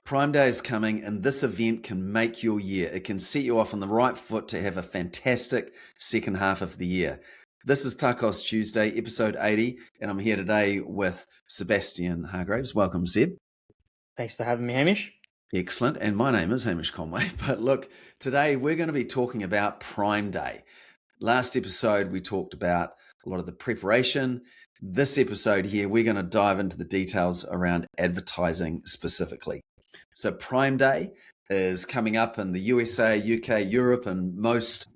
Prime Day is coming, and this event can make your year. It can set you off on the right foot to have a fantastic second half of the year. This is TACOS Tuesday, episode 80, and I'm here today with Sebastian Hargraves. Welcome, Seb. Thanks for having me, Hamish. Excellent. And my name is Hamish Conway. But look, today we're going to be talking about Prime Day. Last episode, we talked about a lot of the preparation. This episode here, we're going to dive into the details around advertising specifically. So Prime Day is coming up in the USA, UK, Europe, and most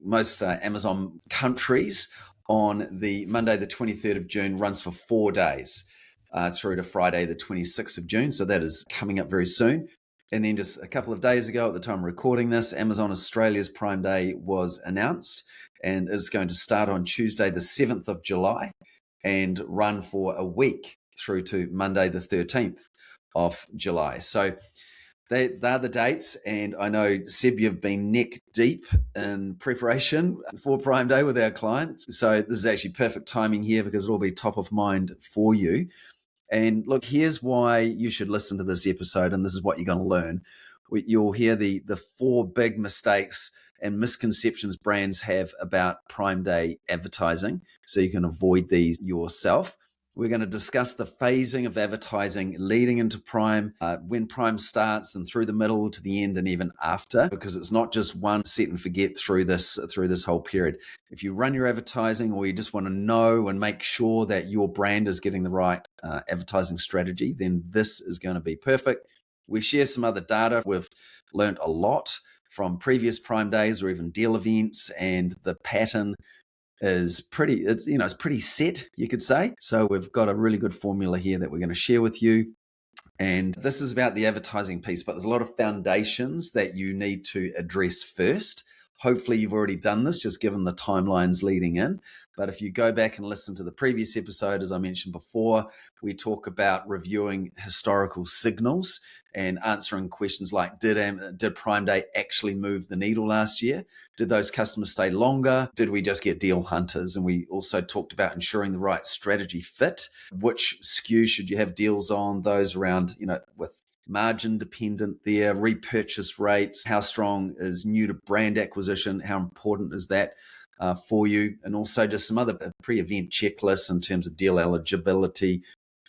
Amazon countries on the Monday, the 23rd of June, runs for 4 days through to Friday, the 26th of June. So that is coming up very soon. And then just a couple of days ago, at the time of recording this, Amazon Australia's Prime Day was announced and is going to start on Tuesday, the 7th of July and run for a week through to Monday, the 13th of July. So they're the dates, and I know, Seb, you've been neck deep in preparation for Prime Day with our clients. So this is actually perfect timing here because it'll be top of mind for you. And look, here's why you should listen to this episode, and this is what you're going to learn. You'll hear the 4 big mistakes and misconceptions brands have about Prime Day advertising, so you can avoid these yourself. We're going to discuss the phasing of advertising leading into Prime, when Prime starts and through the middle to the end and even after, because it's not just one set and forget through this whole period. If you run your advertising or you just want to know and make sure that your brand is getting the right advertising strategy, then this is going to be perfect. We share some other data. We've learned a lot from previous Prime Days or even deal events, and the pattern is pretty set, you could say. So we've got a really good formula here that we're going to share with you. And this is about the advertising piece, but there's a lot of foundations that you need to address first. Hopefully you've already done this, just given the timelines leading in. But if you go back and listen to the previous episode, as I mentioned before, we talk about reviewing historical signals and answering questions like, did Prime Day actually move the needle last year? Did those customers stay longer? Did we just get deal hunters? And we also talked about ensuring the right strategy fit. Which SKU should you have deals on? Those around, with margin dependent there, repurchase rates, how strong is new to brand acquisition? How important is that for you? And also just some other pre-event checklists in terms of deal eligibility,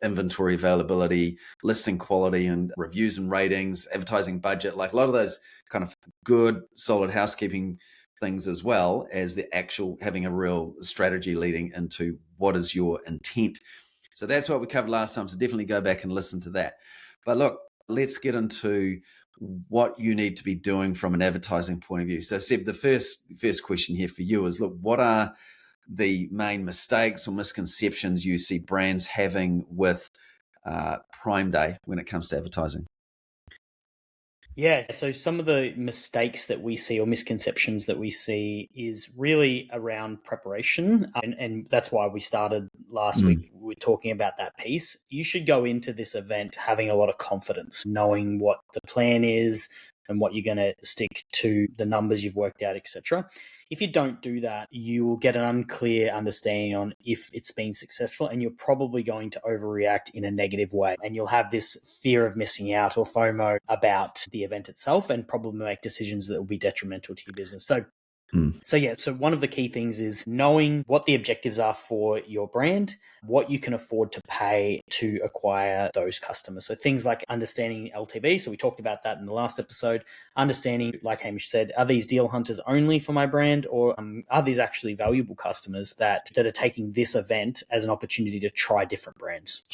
inventory availability, listing quality and reviews and ratings, advertising budget, like a lot of those kind of good, solid housekeeping things, as well as the actual having a real strategy leading into what is your intent. So that's what we covered last time. So definitely go back and listen to that. But look, let's get into what you need to be doing from an advertising point of view. So Seb, the first question here for you is, look, what are the main mistakes or misconceptions you see brands having with Prime Day when it comes to advertising? Yeah, so some of the mistakes that we see or misconceptions that we see is really around preparation. And that's why we started last week. We're talking about that piece. You should go into this event having a lot of confidence, knowing what the plan is and what you're going to stick to, the numbers you've worked out, etc. If you don't do that, you will get an unclear understanding on if it's been successful, and you're probably going to overreact in a negative way. And you'll have this fear of missing out or FOMO about the event itself and probably make decisions that will be detrimental to your business. So one of the key things is knowing what the objectives are for your brand, what you can afford to pay to acquire those customers. So things like understanding LTV. So we talked about that in the last episode. Understanding, like Hamish said, are these deal hunters only for my brand, or are these actually valuable customers that are taking this event as an opportunity to try different brands?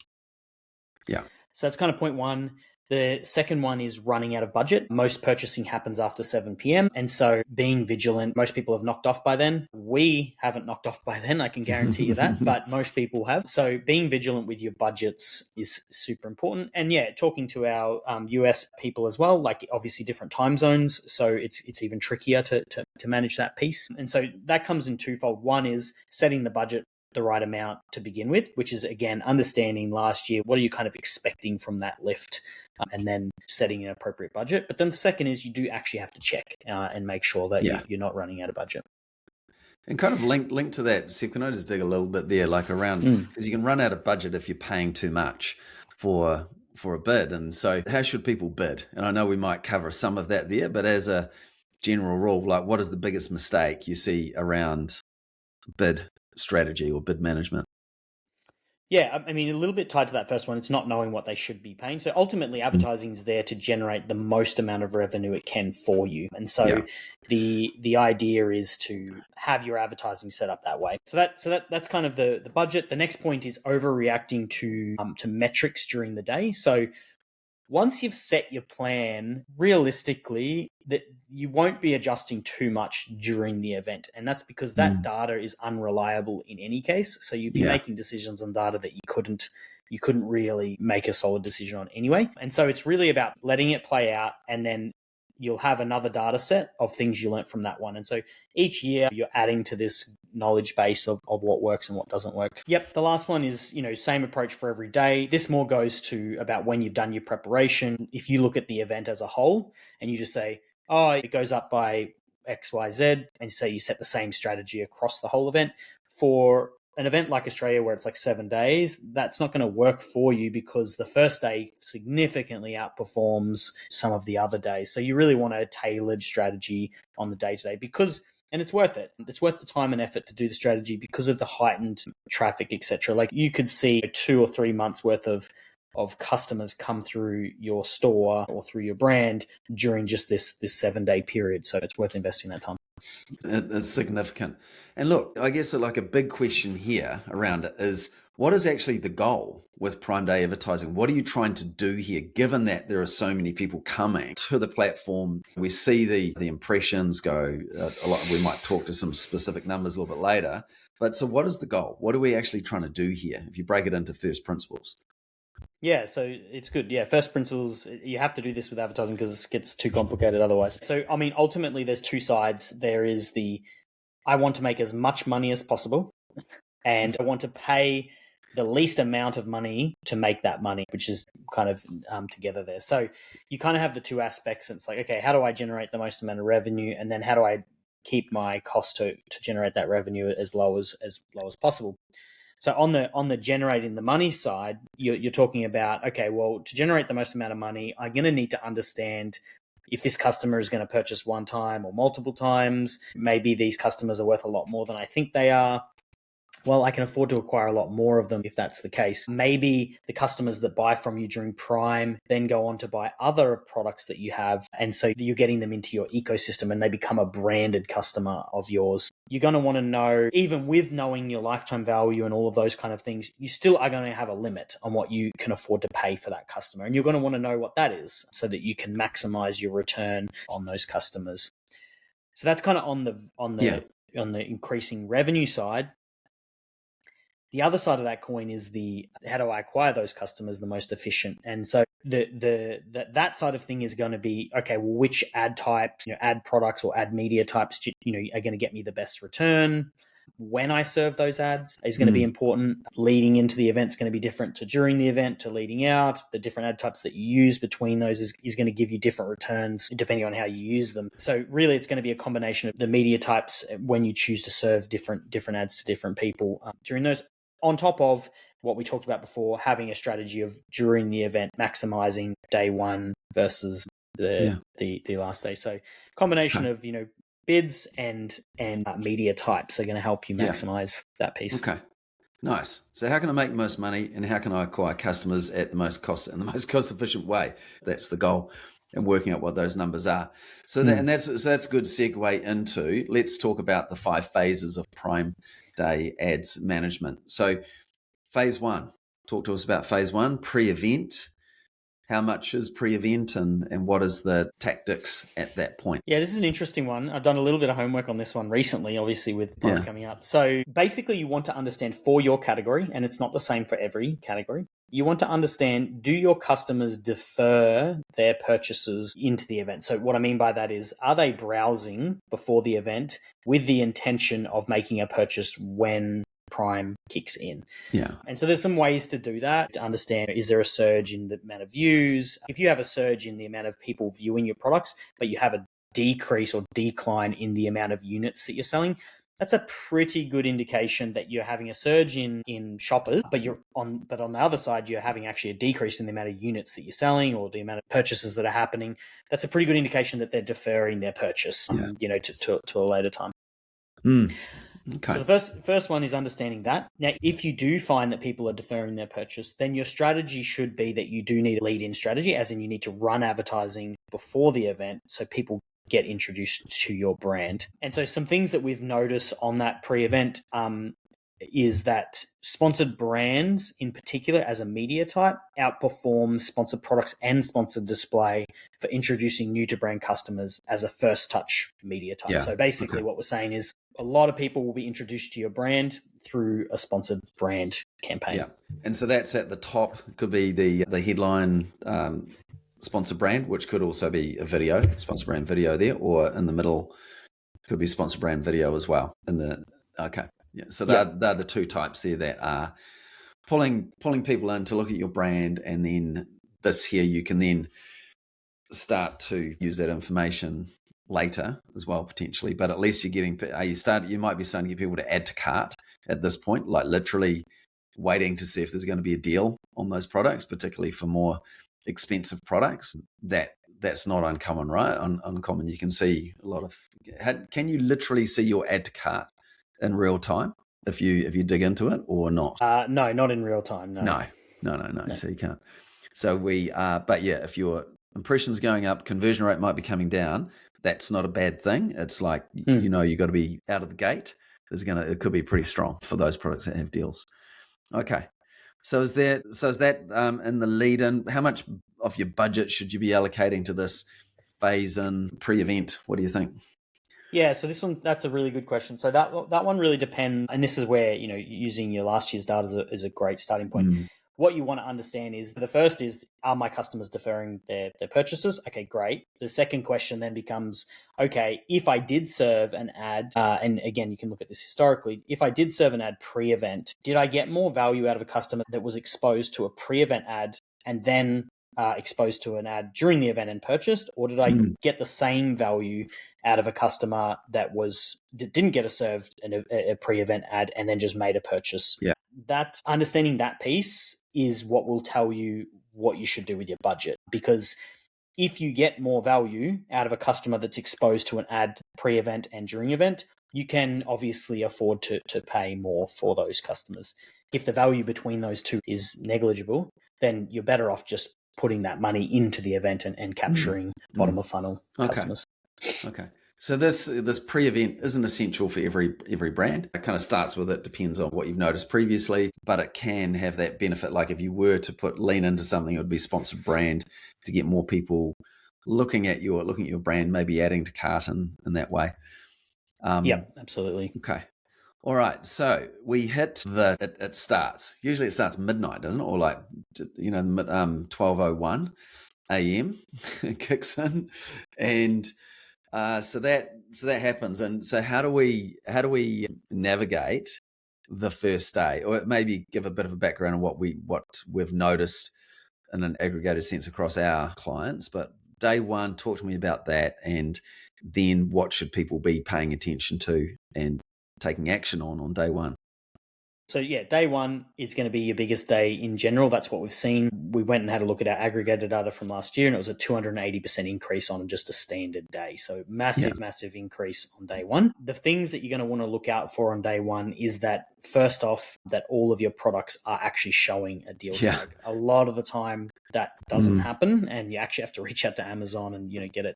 Yeah. So that's kind of point one. The second one is running out of budget. Most purchasing happens after 7 p.m. And so being vigilant, most people have knocked off by then. We haven't knocked off by then, I can guarantee you that, but most people have. So being vigilant with your budgets is super important. And yeah, talking to our US people as well, like obviously different time zones. So it's even trickier to manage that piece. And so that comes in twofold. One is setting the budget the right amount to begin with, which is, again, understanding last year, what are you kind of expecting from that lift, and then setting an appropriate budget. But then the second is you do actually have to check and make sure that you're not running out of budget. And kind of link to that, Seb, can I just dig a little bit there, like around, because you can run out of budget if you're paying too much for for a bid. And so how should people bid? And I know we might cover some of that there, but as a general rule, like what is the biggest mistake you see around bid strategy or bid management? Yeah, I mean, a little bit tied to that first one, it's not knowing what they should be paying. So ultimately, advertising is there to generate the most amount of revenue it can for you. And so the idea is to have your advertising set up that way. So that's kind of the budget. The next point is overreacting to metrics during the day. So once you've set your plan, realistically, that you won't be adjusting too much during the event. And that's because that data is unreliable in any case. So you'd be making decisions on data that you couldn't really make a solid decision on anyway. And so it's really about letting it play out, and then you'll have another data set of things you learnt from that one. And so each year you're adding to this knowledge base of what works and what doesn't work. Yep. The last one is, same approach for every day. This more goes to about when you've done your preparation. If you look at the event as a whole and you just say, oh, it goes up by X, Y, Z, and so you set the same strategy across the whole event. For an event like Australia where it's like 7 days, that's not going to work for you because the first day significantly outperforms some of the other days. So you really want a tailored strategy on the day-to-day and it's worth it. It's worth the time and effort to do the strategy because of the heightened traffic, etc. Like you could see 2 or 3 months worth of customers come through your store or through your brand during just this 7-day period. So it's worth investing that time. It's significant. And look, I guess like a big question here around it is, what is actually the goal with Prime Day advertising? What are you trying to do here, given that there are so many people coming to the platform? We see the impressions go a lot. We might talk to some specific numbers a little bit later. But so what is the goal? What are we actually trying to do here if you break it into first principles? Yeah, so it's good. Yeah, first principles, you have to do this with advertising because it gets too complicated otherwise. So, I mean, ultimately, there's two sides. There is I want to make as much money as possible, and I want to pay the least amount of money to make that money, which is kind of together there. So you kind of have the two aspects. It's like, okay, how do I generate the most amount of revenue? And then how do I keep my cost to generate that revenue as low as possible? So on the generating the money side, you're talking about, okay, well, to generate the most amount of money, I'm going to need to understand if this customer is going to purchase one time or multiple times. Maybe these customers are worth a lot more than I think they are. Well, I can afford to acquire a lot more of them if that's the case. Maybe the customers that buy from you during Prime then go on to buy other products that you have. And so you're getting them into your ecosystem and they become a branded customer of yours. You're going to want to know, even with knowing your lifetime value and all of those kind of things, you still are going to have a limit on what you can afford to pay for that customer. And you're going to want to know what that is so that you can maximize your return on those customers. So that's kind of on the increasing revenue side. The other side of that coin is how do I acquire those customers the most efficient? And so that side of thing is going to be, okay, well, which ad types, ad products or ad media types, are going to get me the best return? When I serve those ads is going to be important. Leading into the event is going to be different to during the event to leading out. The different ad types that you use between those is going to give you different returns depending on how you use them. So really, it's going to be a combination of the media types when you choose to serve different ads to different people during those. On top of what we talked about before, having a strategy of during the event maximizing day one versus the last day. So combination of bids and media types are going to help you maximize that piece. Okay, nice. So how can I make the most money, and how can I acquire customers at the most cost efficient way? That's the goal, and working out what those numbers are. So that's a good segue into, let's talk about the 5 phases of Prime Day ads management. So phase 1, talk to us about phase 1, pre-event. How much is pre-event and what is the tactics at that point? Yeah, this is an interesting one. I've done a little bit of homework on this one recently, obviously with Prime coming up. So basically you want to understand for your category, and it's not the same for every category. You want to understand, do your customers defer their purchases into the event? So what I mean by that is, are they browsing before the event with the intention of making a purchase when Prime kicks in? Yeah. And so there's some ways to do that, to understand, is there a surge in the amount of views? If you have a surge in the amount of people viewing your products, but you have a decrease or decline in the amount of units that you're selling, that's a pretty good indication that you're having a surge in shoppers, but on the other side, you're having actually a decrease in the amount of units that you're selling or the amount of purchases that are happening. That's a pretty good indication that they're deferring their purchase, to a later time. Okay. So the first one is understanding that. Now, if you do find that people are deferring their purchase, then your strategy should be that you do need a lead-in strategy, as in you need to run advertising before the event so people get introduced to your brand. And so some things that we've noticed on that pre-event is that sponsored brands in particular as a media type outperform sponsored products and sponsored display for introducing new to brand customers as a first touch media type. So basically what we're saying is a lot of people will be introduced to your brand through a sponsored brand campaign. Yeah. And so that's at the top, could be the headline sponsored brand, which could also be a video, sponsored brand video there, or in the middle could be sponsored brand video as well. Yeah. So they're the two types there that are pulling people in to look at your brand, and then this here you can then start to use that information later as well potentially. But at least you're getting you might be starting to get people to add to cart at this point, like literally waiting to see if there's going to be a deal on those products, particularly for more expensive products. That's not uncommon, right? Uncommon. You can see a lot of. Can you literally see your add to cart in real time if you dig into it or not? No, not in real time. No. So you can't. So but yeah, if your impressions going up, conversion rate might be coming down. That's not a bad thing. It's like you got to be out of the gate. It could be pretty strong for those products that have deals. Okay. So is that in the lead in? How much of your budget should you be allocating to this phase in pre-event? What do you think? Yeah, so that's a really good question. So that one really depends, and this is where, using your last year's data is a great starting point. What you want to understand is, the first is, are my customers deferring their purchases? Okay, great. The second question then becomes, okay, if I did serve an ad, and again, you can look at this historically, if I did serve an ad pre-event, did I get more value out of a customer that was exposed to a pre-event ad and then exposed to an ad during the event and purchased, or did I get the same value out of a customer that didn't get a pre-event ad and then just made a purchase? Yeah. That's understanding that piece is what will tell you what you should do with your budget. Because if you get more value out of a customer that's exposed to an ad pre-event and during event, you can obviously afford to pay more for those customers. If the value between those two is negligible, then you're better off just putting that money into the event and capturing bottom of funnel customers. Okay. So this pre-event isn't essential for every brand. It kind of starts with, it depends on what you've noticed previously, but it can have that benefit. Like if you were to lean into something, it would be sponsored brand to get more people looking at your brand, maybe adding to cart in that way. Yeah, absolutely. Okay. All right. So we hit it starts. Usually it starts midnight, doesn't it? Or like 12:01 a.m. kicks in, and so that happens. And so how do we navigate the first day, or maybe give a bit of a background on what we've noticed in an aggregated sense across our clients? But day one, talk to me about that, and then what should people be paying attention to and taking action on day one? So yeah, day one, it's going to be your biggest day in general. That's what we've seen. We went and had a look at our aggregated data from last year, and it was a 280% increase on just a standard day. So massive increase on day one. The things that you're going to want to look out for on day one is that, first off, that all of your products are actually showing a deal tag. A lot of the time that doesn't happen, and you actually have to reach out to Amazon and get it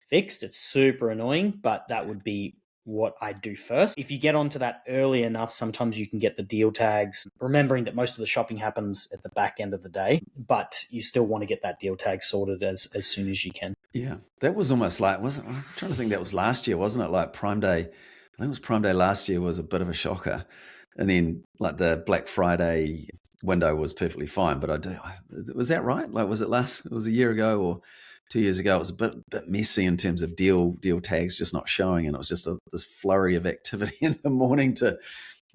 fixed. It's super annoying, but that would be what I do first. If you get onto that early enough, sometimes you can get the deal tags, remembering that most of the shopping happens at the back end of the day, but you still want to get that deal tag sorted as soon as you can. Yeah. That was almost like, I'm trying to think, that was last year, wasn't it? Like Prime Day, I think it was Prime Day last year was a bit of a shocker. And then like the Black Friday window was perfectly fine, but was that right? Like, was it a year ago or 2 years ago? It was a bit messy in terms of deal tags just not showing, and it was just this flurry of activity in the morning to,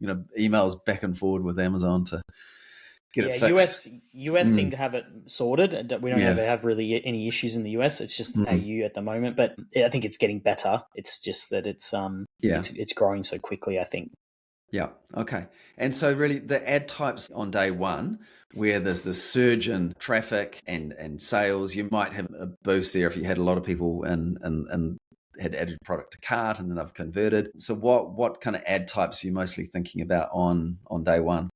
emails back and forward with Amazon to get it Yeah, fixed. US seem to have it sorted. We don't Yeah. have really any issues in the US. It's just Mm. AU at the moment, but I think it's getting better. It's just that it's growing so quickly, I think. Yeah. Okay. And so really the ad types on day one, where there's the surge in traffic and sales, you might have a boost there if you had a lot of people and had added product to cart and then they've converted. So what kind of ad types are you mostly thinking about on day one?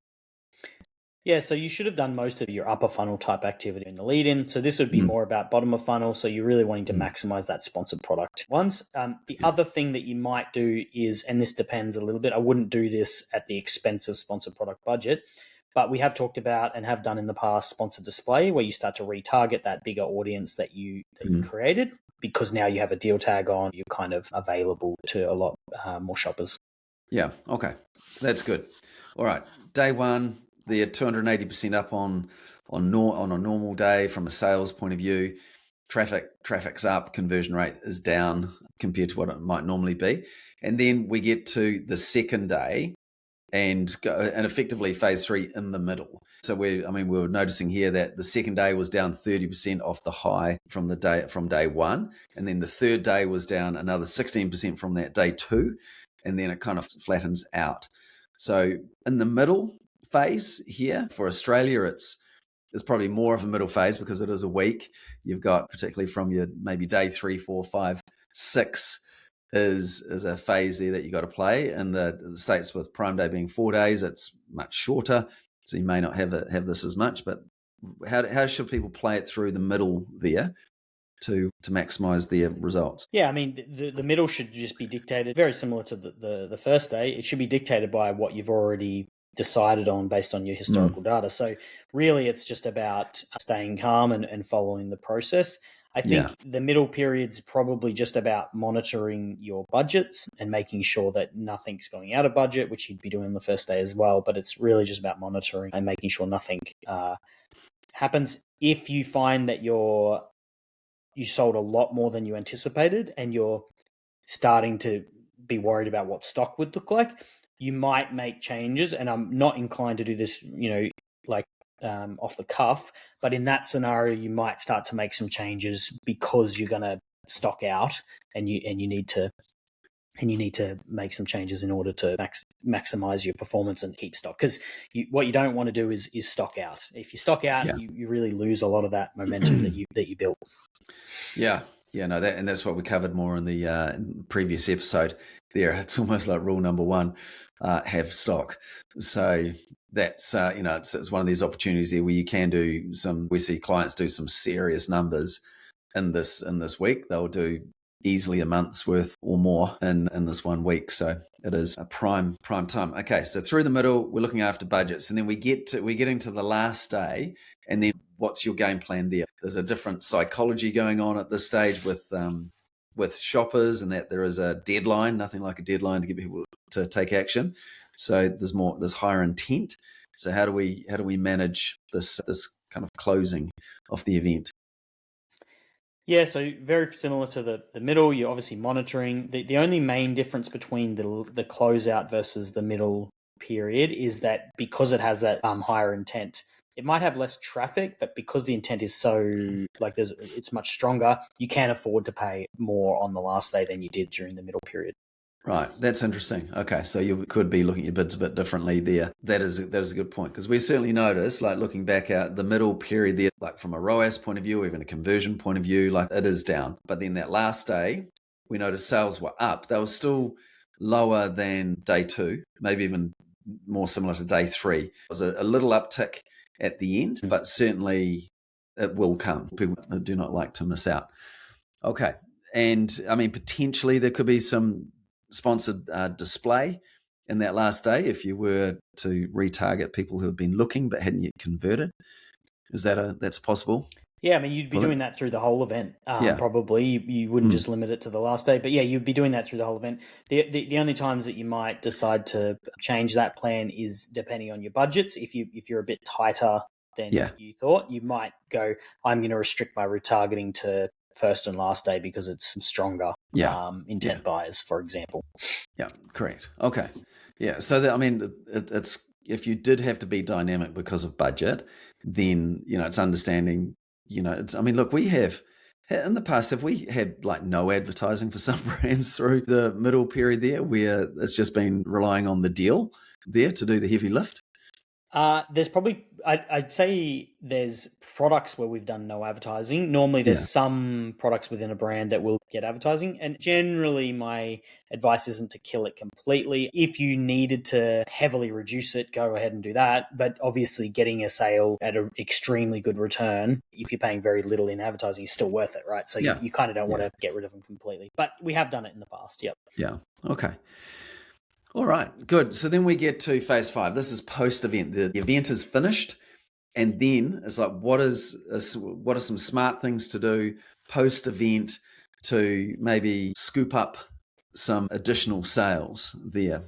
Yeah, so you should have done most of your upper funnel type activity in the lead in. So this would be more about bottom of funnel. So you're really wanting to maximize that sponsored product ones. The other thing that you might do is, and this depends a little bit, I wouldn't do this at the expense of sponsored product budget, but we have talked about and have done in the past sponsored display, where you start to retarget that bigger audience that you created, because now you have a deal tag on, you're kind of available to a lot more shoppers. Yeah. Okay. So that's good. All right. Day one, they're 280% up on a normal day from a sales point of view. Traffic's up, conversion rate is down compared to what it might normally be. And then we get to the second day and effectively phase 3 in the middle. So we were noticing here that the second day was down 30% off the high from day one, and then the third day was down another 16% from that day 2, and then it kind of flattens out. So in the middle phase here for Australia, it's probably more of a middle phase because it is a week. You've got, particularly from your maybe day 3, 4, 5, 6 is a phase there that you got to play. In the States, with Prime Day being 4 days, it's much shorter, so you may not have this as much. But how should people play it through the middle there to maximize their results? Yeah, I mean, the middle should just be dictated, very similar to the first day. It should be dictated by what you've already decided on based on your historical data. So really, it's just about staying calm and following the process. I think the middle period's probably just about monitoring your budgets and making sure that nothing's going out of budget, which you'd be doing the first day as well. But it's really just about monitoring and making sure nothing happens. If you find that you sold a lot more than you anticipated and you're starting to be worried about what stock would look like, you might make changes. And I'm not inclined to do this, off the cuff, but in that scenario, you might start to make some changes because you're going to stock out and you need to make some changes in order to maximize your performance and keep stock. Because what you don't want to do is stock out. If you stock out, you really lose a lot of that momentum that you built. Yeah, no, that's what we covered more in the previous episode. There, it's almost like rule number 1: have stock. So that's it's one of these opportunities there where you can do some. We see clients do some serious numbers in this week. They'll do easily a month's worth or more in this 1 week. So it is a prime time. Okay, so through the middle, we're looking after budgets, and then we're getting to the last day, and then what's your game plan there? There's a different psychology going on at this stage with shoppers, and that there is a deadline. Nothing like a deadline to get people to take action. So there's higher intent. So how do we manage this kind of closing of the event? Yeah, so very similar to the middle. You're obviously monitoring. The only main difference between the closeout versus the middle period is that because it has that higher intent, it might have less traffic, but because the intent is so it's much stronger, you can afford to pay more on the last day than you did during the middle period. Right, that's interesting. Okay, so you could be looking at your bids a bit differently there. That is a good point, because we certainly notice, like looking back at the middle period there, like from a ROAS point of view, even a conversion point of view, like it is down. But then that last day, we noticed sales were up. They were still lower than day 2, maybe even more similar to day 3. It was a little uptick at the end, but certainly it will come. People do not like to miss out. Okay, and I mean, potentially there could be some sponsored display in that last day if you were to retarget people who have been looking but hadn't yet converted. Is that's possible? Yeah, I mean, you'd be doing that through the whole event. Probably you wouldn't just limit it to the last day, but yeah, you'd be doing that through the whole event. The only times that you might decide to change that plan is depending on your budgets. If you're a bit tighter than you thought, you might go, I'm going to restrict my retargeting to first and last day because it's stronger intent buyers, for example. Yeah, correct. Okay. Yeah, so it's if you did have to be dynamic because of budget, then, it's understanding, I mean, look, we have, in the past, have we had like no advertising for some brands through the middle period there where it's just been relying on the deal there to do the heavy lift? There's probably, I'd say there's products where we've done no advertising. Normally there's some products within a brand that will get advertising. And generally my advice isn't to kill it completely. If you needed to heavily reduce it, go ahead and do that. But obviously getting a sale at an extremely good return, if you're paying very little in advertising, is still worth it, right? So you kind of don't want to get rid of them completely. But we have done it in the past, yep. Yeah, okay. All right, good. So then we get to phase 5. This is post-event. The event is finished, and then it's like, what are some smart things to do post-event to maybe scoop up some additional sales there?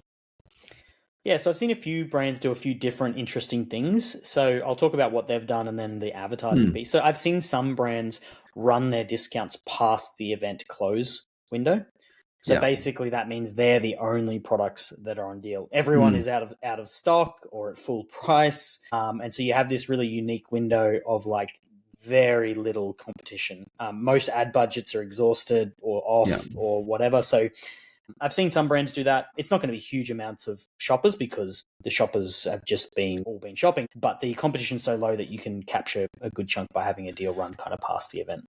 Yeah, so I've seen a few brands do a few different interesting things. So I'll talk about what they've done and then the advertising piece. So I've seen some brands run their discounts past the event close window. So basically that means they're the only products that are on deal. Everyone is out of stock or at full price. And so you have this really unique window of like very little competition. Most ad budgets are exhausted or off or whatever. So I've seen some brands do that. It's not going to be huge amounts of shoppers because the shoppers have just all been shopping, but the competition's so low that you can capture a good chunk by having a deal run kind of past the event.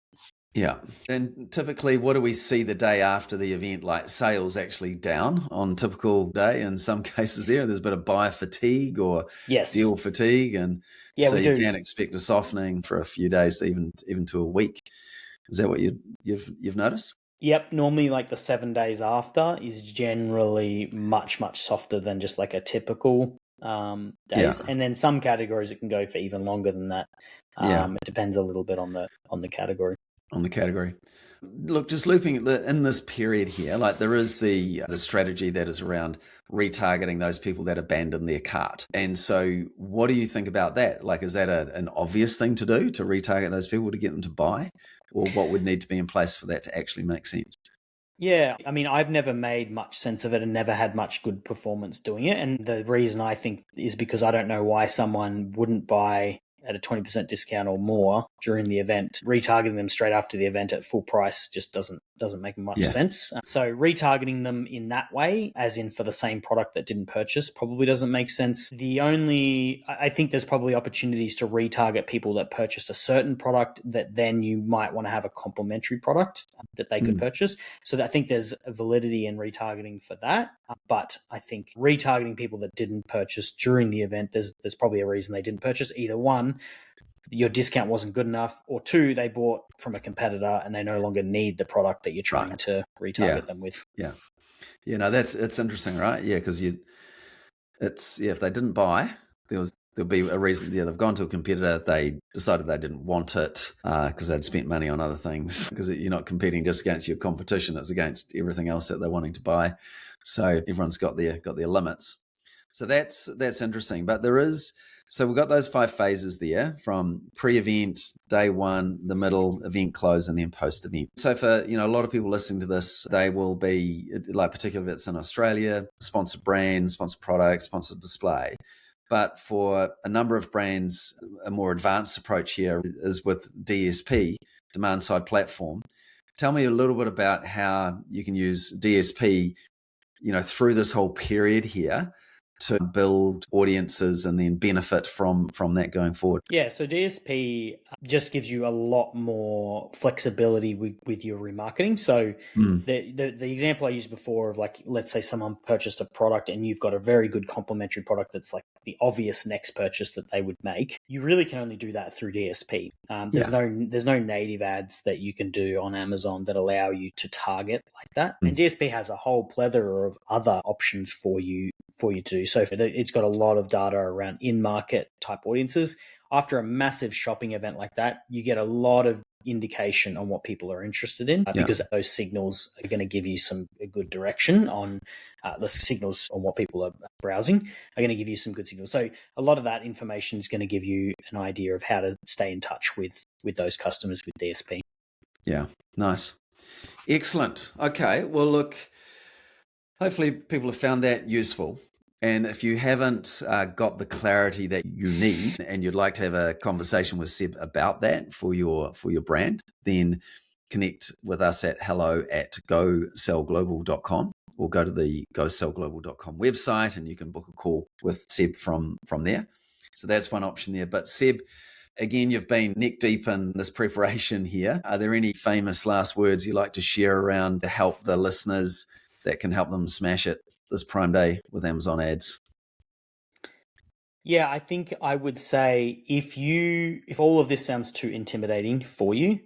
Yeah. And typically, what do we see the day after the event? Like sales actually down on typical day in some cases there's a bit of buyer fatigue or deal fatigue. And so you can expect a softening for a few days, even to a week. Is that what you've noticed? Yep. Normally like the 7 days after is generally much, much softer than just like a typical days. And then some categories it can go for even longer than that. It depends a little bit on the category. Look, just looping in this period here, like there is the strategy that is around retargeting those people that abandon their cart. And so what do you think about that? Like, is that an obvious thing to do, to retarget those people to get them to buy? Or what would need to be in place for that to actually make sense? Yeah, I mean, I've never made much sense of it and never had much good performance doing it. And the reason I think is because I don't know why someone wouldn't buy at a 20% discount or more during the event. Retargeting them straight after the event at full price just doesn't make much sense. So retargeting them in that way, as in for the same product that didn't purchase, probably doesn't make sense. I think there's probably opportunities to retarget people that purchased a certain product that then you might want to have a complementary product that they could purchase. So I think there's a validity in retargeting for that. But I think retargeting people that didn't purchase during the event, there's probably a reason they didn't purchase. Either one, your discount wasn't good enough, or two, they bought from a competitor and they no longer need the product that you're trying to retarget them with. Yeah. No, it's interesting, right? Yeah, because if they didn't buy, there'll be a reason. Yeah, they've gone to a competitor. They decided they didn't want it because they'd spent money on other things. Because you're not competing just against your competition; it's against everything else that they're wanting to buy. So everyone's got their limits. So that's interesting. But so we've got those 5 phases there, from pre-event, day 1, the middle, event close, and then post-event. So for a lot of people listening to this, they will be like, particularly if it's in Australia, sponsored brand, sponsored product, sponsored display. But for a number of brands, a more advanced approach here is with DSP, demand side platform. Tell me a little bit about how you can use DSP, through this whole period here to build audiences and then benefit from that going forward. Yeah, so DSP just gives you a lot more flexibility with your remarketing. So the example I used before of, like, let's say someone purchased a product and you've got a very good complementary product that's like the obvious next purchase that they would make. You really can only do that through DSP. There's no native ads that you can do on Amazon that allow you to target like that. And DSP has a whole plethora of other options for you to do. So it's got a lot of data around in-market type audiences. After a massive shopping event like that, you get a lot of indication on what people are interested in because those signals are going to give you a good direction on the signals on what people are browsing are going to give you some good signals. So a lot of that information is going to give you an idea of how to stay in touch with those customers with DSP. Yeah, nice. Excellent. Okay, well, look, hopefully people have found that useful. And if you haven't got the clarity that you need and you'd like to have a conversation with Seb about that for your brand, then connect with us at hello@gosellglobal.com or go to the gosellglobal.com website and you can book a call with Seb from there. So that's one option there. But Seb, again, you've been neck deep in this preparation here. Are there any famous last words you like to share around to help the listeners that can help them smash it this Prime Day with Amazon ads? Yeah, I think I would say if all of this sounds too intimidating for you,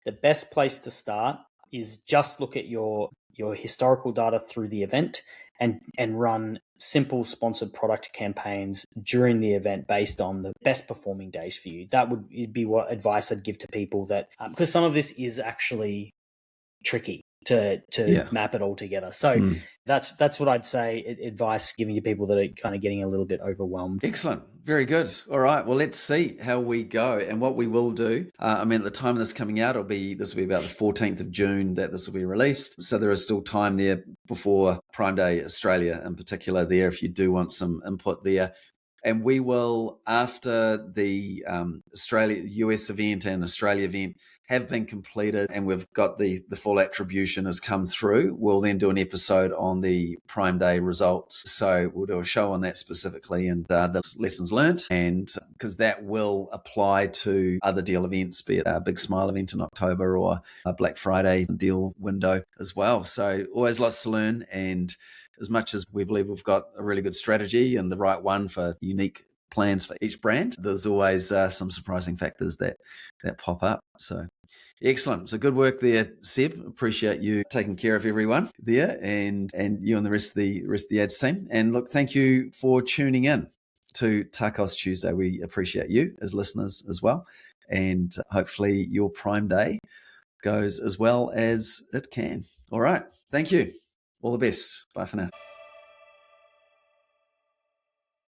the best place to start is just look at your historical data through the event and run simple sponsored product campaigns during the event based on the best performing days for you. That would be what advice I'd give to people, that because some of this is actually tricky to map it all together. So that's what I'd say, advice giving to people that are kind of getting a little bit overwhelmed. Excellent. Very good. All right. Well, let's see how we go. And what we will do, at the time of this coming out, this will be about the 14th of June that this will be released. So there is still time there before Prime Day Australia in particular there, if you do want some input there. And we will, after the US event and Australia event have been completed and we've got the full attribution has come through, we'll then do an episode on the Prime Day results. So we'll do a show on that specifically and the lessons learned, and because that will apply to other deal events, be it a Big Smile event in October or a Black Friday deal window as well. So always lots to learn, and as much as we believe we've got a really good strategy and the right one for unique plans for each brand, there's always some surprising factors that pop up. So excellent. So good work there, Seb. Appreciate you taking care of everyone there, and you and the rest of the ads team. And look, thank you for tuning in to TACOS Tuesday. We appreciate you as listeners as well, and hopefully your Prime Day goes as well as it can. All right. Thank you. All the best. Bye for now.